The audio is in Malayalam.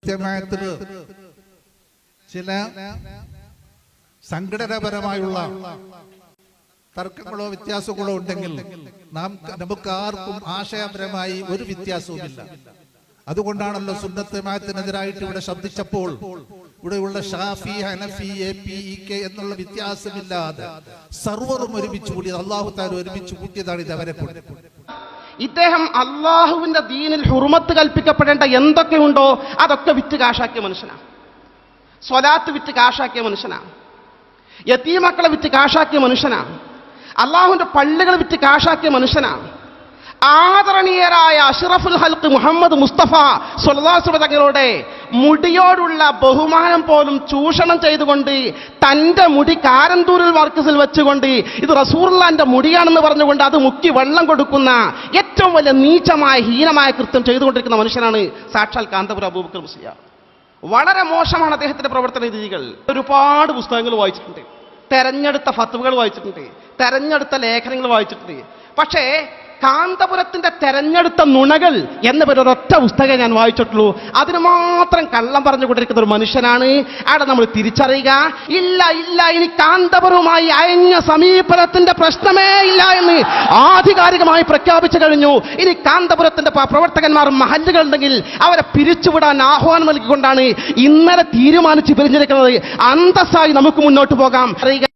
ജമാഅത്തിന് ചില സംഘടനാപരമായുള്ള തർക്കങ്ങളോ വ്യത്യാസങ്ങളോ ഉണ്ടെങ്കിൽ നമുക്ക് ആർക്കും ആശയപരമായി ഒരു വ്യത്യാസവുമില്ല. അതുകൊണ്ടാണല്ലോ സുന്നത്ത് ജമാഅത്തിനെതിരായിട്ട് ഇവിടെ ശബ്ദിച്ചപ്പോൾ ഇവിടെയുള്ള ഷാഫി, ഹനഫി, APEK എന്നുള്ള വ്യത്യാസമില്ലാതെ സർവ്വറും ഒരുമിച്ച് കൂടിയത് അല്ലാഹു തആല ഒരുമിച്ച് കൂട്ടിയതാണ് ഇത് അവരെ കൊണ്ട്. ഇദ്ദേഹം അള്ളാഹുവിന്റെ ദീനിൽ ഹുർമത്ത് കൽപ്പിക്കപ്പെടേണ്ട എന്തൊക്കെയുണ്ടോ അതൊക്കെ വിറ്റ് കാശാക്കിയ മനുഷ്യനാണ്. സ്വലാത്ത് വിറ്റ് കാശാക്കിയ മനുഷ്യനാണ്. യതീമക്കളെ വിറ്റ് കാശാക്കിയ മനുഷ്യനാണ്. അള്ളാഹുവിന്റെ പള്ളികൾ വിറ്റ് കാശാക്കിയ മനുഷ്യനാണ്. ആദരണീയരായ അഷ്റഫുൽ ഹൽഖ് മുഹമ്മദ് മുസ്തഫ സ്വല്ലല്ലാഹു അലൈഹി വസല്ലം തങ്ങളുടെ മുടിയോടുള്ള ബഹുമാനം പോലും ചൂഷണം ചെയ്തുകൊണ്ട് തന്റെ മുടി കാരന്തൂരിൽ മർക്കസിൽ വെച്ചുകൊണ്ട് ഇത് റസൂലുള്ളാഹിന്റെ മുടിയാണെന്ന് പറഞ്ഞുകൊണ്ട് അത് മുക്കി വെള്ളം കൊടുക്കുന്ന ഏറ്റവും വലിയ നീചമായ ഹീനമായ കൃത്യം ചെയ്തുകൊണ്ടിരിക്കുന്ന മനുഷ്യനാണ് സാക്ഷാൽ കാന്തപുരം അബൂബക്കർ മുസ്ലിയാർ. വളരെ മോശമാണ് അദ്ദേഹത്തിന്റെ പ്രവർത്തന രീതികൾ. ഒരുപാട് പുസ്തകങ്ങൾ വായിച്ചിട്ടുണ്ട്, തെരഞ്ഞെടുത്ത ഫത്വകൾ വായിച്ചിട്ടുണ്ട്, തെരഞ്ഞെടുത്ത ലേഖനങ്ങൾ വായിച്ചിട്ടുണ്ട്. പക്ഷേ കാന്തപുരത്തിന്റെ തെരഞ്ഞെടുത്ത നുണകൾ എന്ന പേരൊരൊറ്റ പുസ്തകം ഞാൻ വായിച്ചിട്ടുള്ളൂ. അതിന് മാത്രം കള്ളം പറഞ്ഞുകൊണ്ടിരിക്കുന്ന ഒരു മനുഷ്യനാണ്. അവിടെ നമ്മൾ തിരിച്ചറിയുക, ഇല്ല ഇല്ല ഇനി കാന്തപുരവുമായി അയഞ്ഞ സമീപനത്തിന്റെ പ്രശ്നമേ ഇല്ല എന്ന് ആധികാരികമായി പ്രഖ്യാപിച്ചു കഴിഞ്ഞു. ഇനി കാന്തപുരത്തിന്റെ പ്രവർത്തകന്മാർ മഹല്ലുകൾ ഉണ്ടെങ്കിൽ അവരെ പിരിച്ചുവിടാൻ ആഹ്വാനം നൽകിക്കൊണ്ടാണ് ഇന്നലെ തീരുമാനിച്ച് പിരിഞ്ഞിരിക്കുന്നത്. അന്തസ്സായി നമുക്ക് മുന്നോട്ട് പോകാം. അറിയുക.